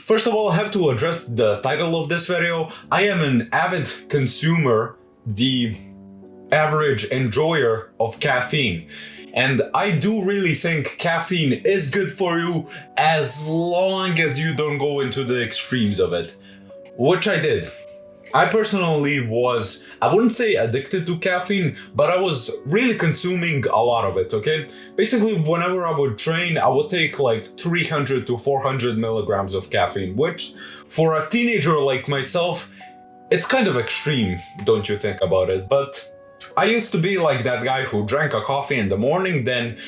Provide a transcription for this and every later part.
First of all, I have to address the title of this video. I am an avid consumer, the average enjoyer of caffeine. And I do really think caffeine is good for you as long as you don't go into the extremes of it, which I did. I personally was, I wouldn't say addicted to caffeine, but I was really consuming a lot of it, okay? Basically, whenever I would train, I would take like 300 to 400 milligrams of caffeine, which for a teenager like myself, it's kind of extreme, don't you think about it? But I used to be like that guy who drank a coffee in the morning, then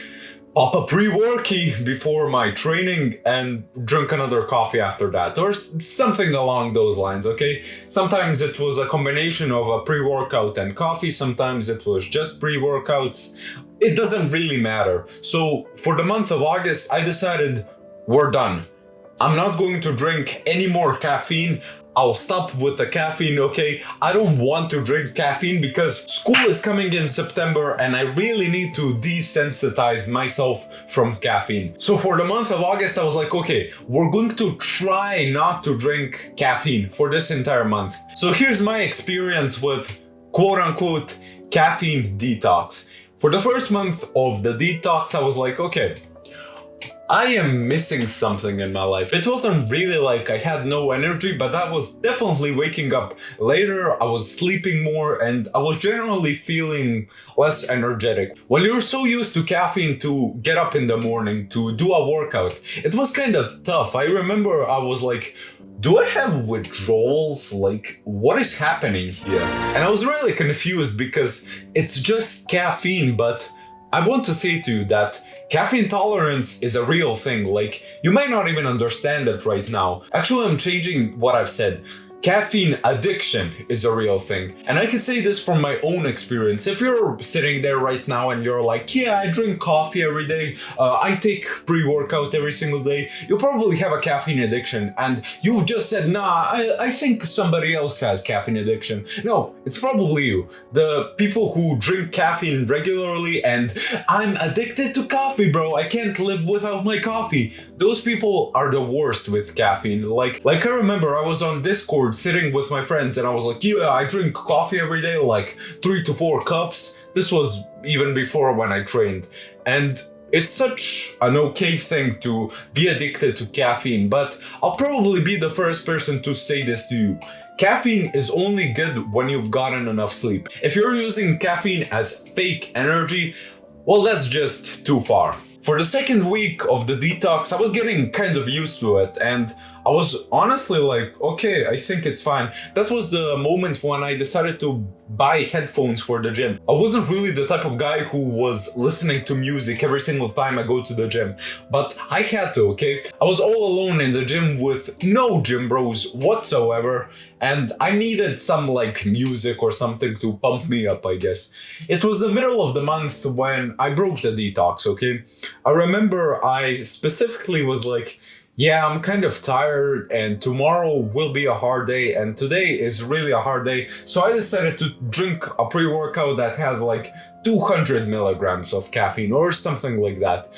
pop a pre-worky before my training and drink another coffee after that, or something along those lines, okay? Sometimes it was a combination of a pre-workout and coffee, sometimes it was just pre-workouts. It doesn't really matter. So for the month of August, I decided we're done. I'm not going to drink any more caffeine. I'll stop with the caffeine, okay? I don't want to drink caffeine because school is coming in September and I really need to desensitize myself from caffeine. So for the month of August, I was like, okay, we're going to try not to drink caffeine for this entire month. So here's my experience with quote-unquote caffeine detox. For the first month of the detox, I was like, okay, I am missing something in my life. It wasn't really like I had no energy, but I was definitely waking up later, I was sleeping more, and I was generally feeling less energetic. When you're so used to caffeine to get up in the morning, to do a workout, it was kind of tough. I remember I was like, do I have withdrawals? Like, what is happening here? And I was really confused because it's just caffeine, but I want to say to you that caffeine tolerance is a real thing. Like, you might not even understand it right now. Actually, I'm changing what I've said. Caffeine addiction is a real thing. And I can say this from my own experience. If you're sitting there right now and you're like, yeah, I drink coffee every day, I take pre-workout every single day, you probably have a caffeine addiction. And you've just said, nah, I think somebody else has caffeine addiction. No, it's probably you. The people who drink caffeine regularly and I'm addicted to coffee, bro, I can't live without my coffee. Those people are the worst with caffeine. Like I remember I was on Discord sitting with my friends and I was like, yeah, I drink coffee every day, like 3 to 4 cups. This was even before when I trained. And it's such an okay thing to be addicted to caffeine, but I'll probably be the first person to say this to you. Caffeine is only good when you've gotten enough sleep. If you're using caffeine as fake energy, well, that's just too far. For the second week of the detox, I was getting kind of used to it and I was honestly like, okay, I think it's fine. That was the moment when I decided to buy headphones for the gym. I wasn't really the type of guy who was listening to music every single time I go to the gym, but I had to, okay? I was all alone in the gym with no gym bros whatsoever, and I needed some like music or something to pump me up, I guess. It was the middle of the month when I broke the detox, okay? I remember I specifically was like, yeah, I'm kind of tired and tomorrow will be a hard day and today is really a hard day. So I decided to drink a pre-workout that has like 200 milligrams of caffeine or something like that.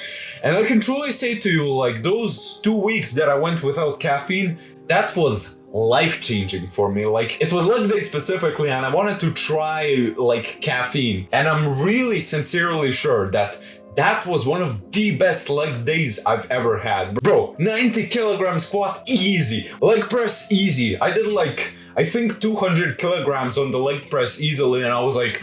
And I can truly say to you, like those 2 weeks that I went without caffeine, that was life-changing for me. Like it was leg day specifically and I wanted to try like caffeine. And I'm really sincerely sure that was one of the best leg days I've ever had. Bro, 90 kilogram squat, easy. Leg press, easy. I did like, I think 200 kilograms on the leg press easily and I was like,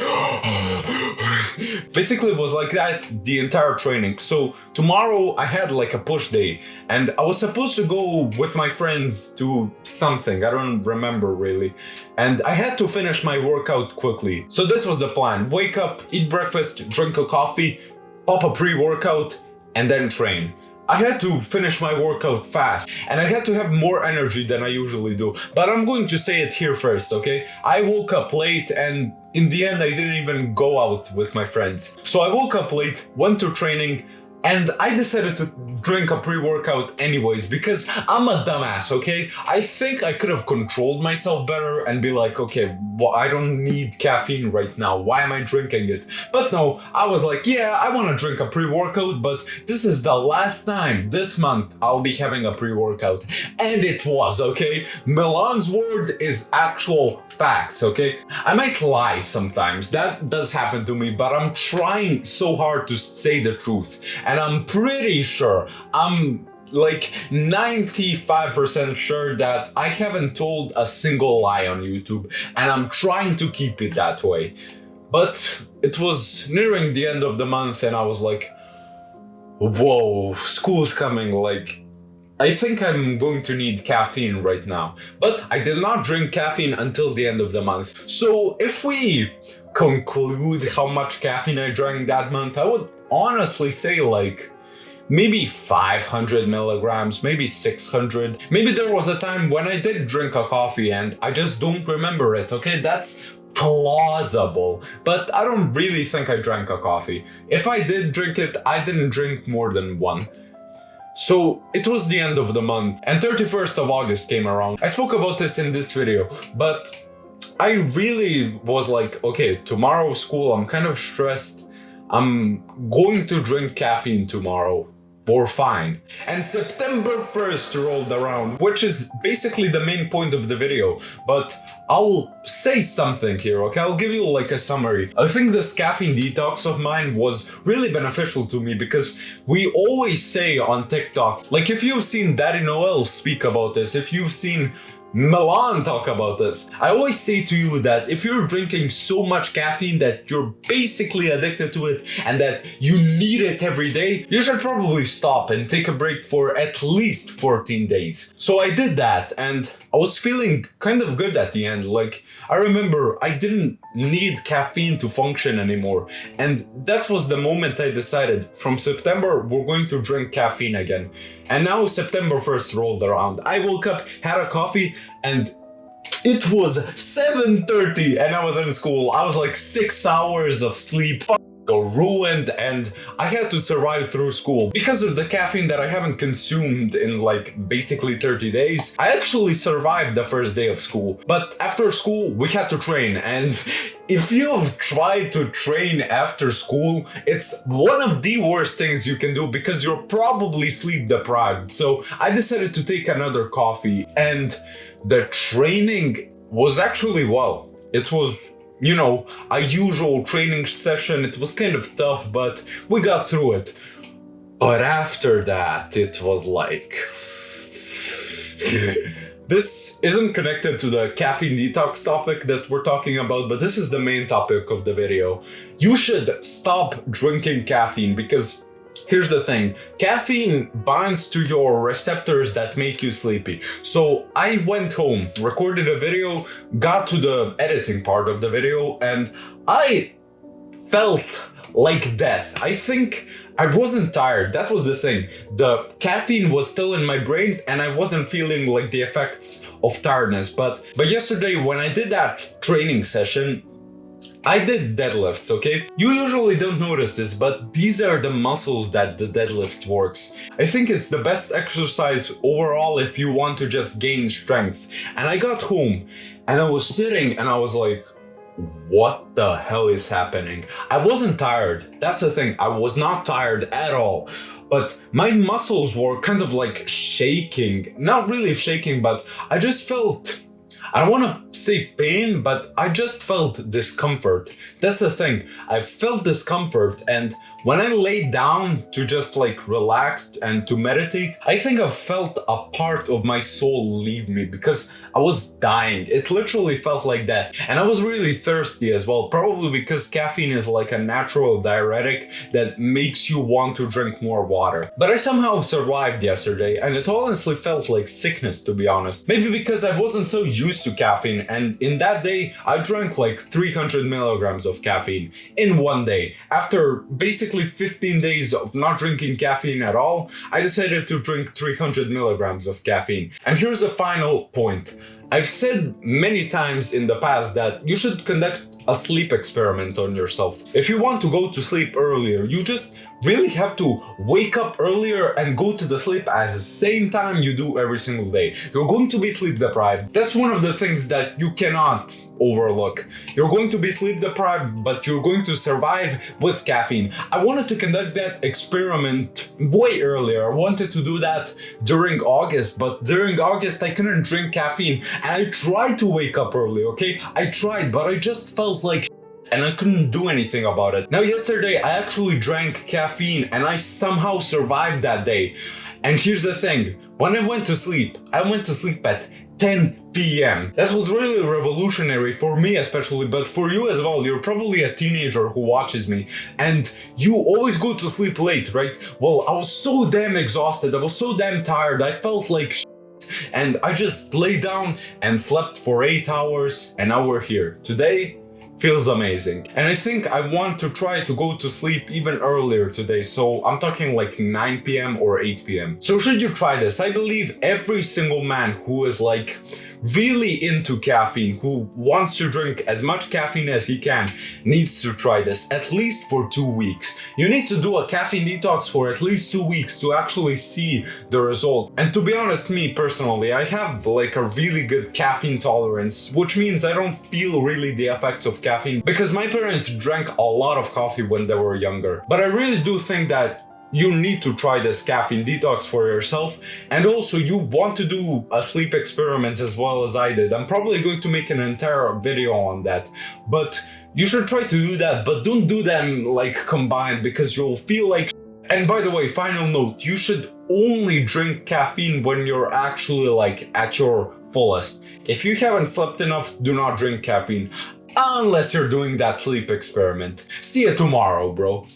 basically it was like that the entire training. So tomorrow I had like a push day and I was supposed to go with my friends to something, I don't remember really. And I had to finish my workout quickly. So this was the plan. Wake up, eat breakfast, drink a coffee, pop a pre-workout, and then train. I had to finish my workout fast, and I had to have more energy than I usually do. But I'm going to say it here first, okay? I woke up late, and in the end, I didn't even go out with my friends. So I woke up late, went to training, And I decided to drink a pre-workout anyways because I'm a dumbass, okay? I think I could have controlled myself better and be like, okay, well, I don't need caffeine right now. Why am I drinking it? But no, I was like, yeah, I want to drink a pre-workout, but this is the last time this month I'll be having a pre-workout. And it was, okay? Milan's word is actual facts, okay? I might lie sometimes. That does happen to me, but I'm trying so hard to say the truth. And I'm pretty sure, I'm like 95% sure that I haven't told a single lie on YouTube, and I'm trying to keep it that way. But it was nearing the end of the month and I was like, whoa, school's coming, like, I think I'm going to need caffeine right now. But I did not drink caffeine until the end of the month. So if we conclude how much caffeine I drank that month, I would honestly say like maybe 500 milligrams, maybe 600. Maybe there was a time when I did drink a coffee and I just don't remember it, okay? That's plausible, but I don't really think I drank a coffee. If I did drink it, I didn't drink more than one. So it was the end of the month and 31st of August came around. I spoke about this in this video, but I really was like, okay, tomorrow school, I'm kind of stressed. I'm going to drink caffeine tomorrow. Or fine. And September 1st rolled around, which is basically the main point of the video, but I'll say something here, okay? I'll give you like a summary. I think this caffeine detox of mine was really beneficial to me because we always say on TikTok, like if you've seen Daddy Noel speak about this, if you've seen Milan talk about this, I always say to you that if you're drinking so much caffeine that you're basically addicted to it and that you need it every day, you should probably stop and take a break for at least 14 days. So I did that and I was feeling kind of good at the end. Like, I remember I didn't need caffeine to function anymore. And that was the moment I decided from September, we're going to drink caffeine again. And now September 1st rolled around. I woke up, had a coffee, and it was 7:30 and I was in school. I was like 6 hours of sleep ruined and I had to survive through school. Because of the caffeine that I haven't consumed in like basically 30 days, I actually survived the first day of school. But after school, we had to train, and if you've tried to train after school, it's one of the worst things you can do because you're probably sleep deprived. So I decided to take another coffee, and the training was actually, well, it was, you know, a usual training session. It was kind of tough, but we got through it. But after that, it was like... This isn't connected to the caffeine detox topic that we're talking about, but this is the main topic of the video. You should stop drinking caffeine because here's the thing, caffeine binds to your receptors that make you sleepy. So I went home, recorded a video, got to the editing part of the video, and I felt like death. I think I wasn't tired, that was the thing. The caffeine was still in my brain and I wasn't feeling like the effects of tiredness. But yesterday when I did that training session, I did deadlifts, okay? You usually don't notice this, but these are the muscles that the deadlift works. I think it's the best exercise overall if you want to just gain strength. And I got home and I was sitting and I was like, what the hell is happening? I wasn't tired. That's the thing. I was not tired at all. But my muscles were kind of like shaking. Not really shaking, but I just felt... I don't want to say pain, but I just felt discomfort. That's the thing. I felt discomfort, and when I laid down to just like relax and to meditate, I think I felt a part of my soul leave me because I was dying. It literally felt like death. And I was really thirsty as well, probably because caffeine is like a natural diuretic that makes you want to drink more water. But I somehow survived yesterday, and it honestly felt like sickness, to be honest. Maybe because I wasn't so used to caffeine, and in that day I drank like 300 milligrams of caffeine in one day. After basically 15 days of not drinking caffeine at all, I decided to drink 300 milligrams of caffeine. And here's the final point. I've said many times in the past that you should conduct a sleep experiment on yourself. If you want to go to sleep earlier, you just really have to wake up earlier and go to the sleep at the same time you do every single day. You're going to be sleep deprived. That's one of the things that you cannot overlook. You're going to be sleep deprived, but you're going to survive with caffeine. I wanted to conduct that experiment way earlier. I wanted to do that during August, but during August I couldn't drink caffeine, and I tried to wake up early, okay? I tried, but I just felt like and I couldn't do anything about it. Now yesterday I actually drank caffeine and I somehow survived that day. And here's the thing, when I went to sleep at 10 p.m. That was really revolutionary for me especially, but for you as well. You're probably a teenager who watches me and you always go to sleep late, right? Well, I was so damn exhausted, I was so damn tired, I felt like and I just lay down and slept for 8 hours and now we're here. Today feels amazing. And I think I want to try to go to sleep even earlier today. So I'm talking like 9 p.m. or 8 p.m. So should you try this? I believe every single man who is like really into caffeine, who wants to drink as much caffeine as he can, needs to try this at least for 2 weeks. You need to do a caffeine detox for at least 2 weeks to actually see the result. And to be honest, me personally, I have like a really good caffeine tolerance, which means I don't feel really the effects of caffeine because my parents drank a lot of coffee when they were younger. But I really do think that you need to try this caffeine detox for yourself, and also you want to do a sleep experiment as well as I did. I'm probably going to make an entire video on that, but you should try to do that, but don't do them like combined because you'll feel like. And by the way, final note, you should only drink caffeine when you're actually like at your fullest. If you haven't slept enough, do not drink caffeine unless you're doing that sleep experiment. See you tomorrow, bro.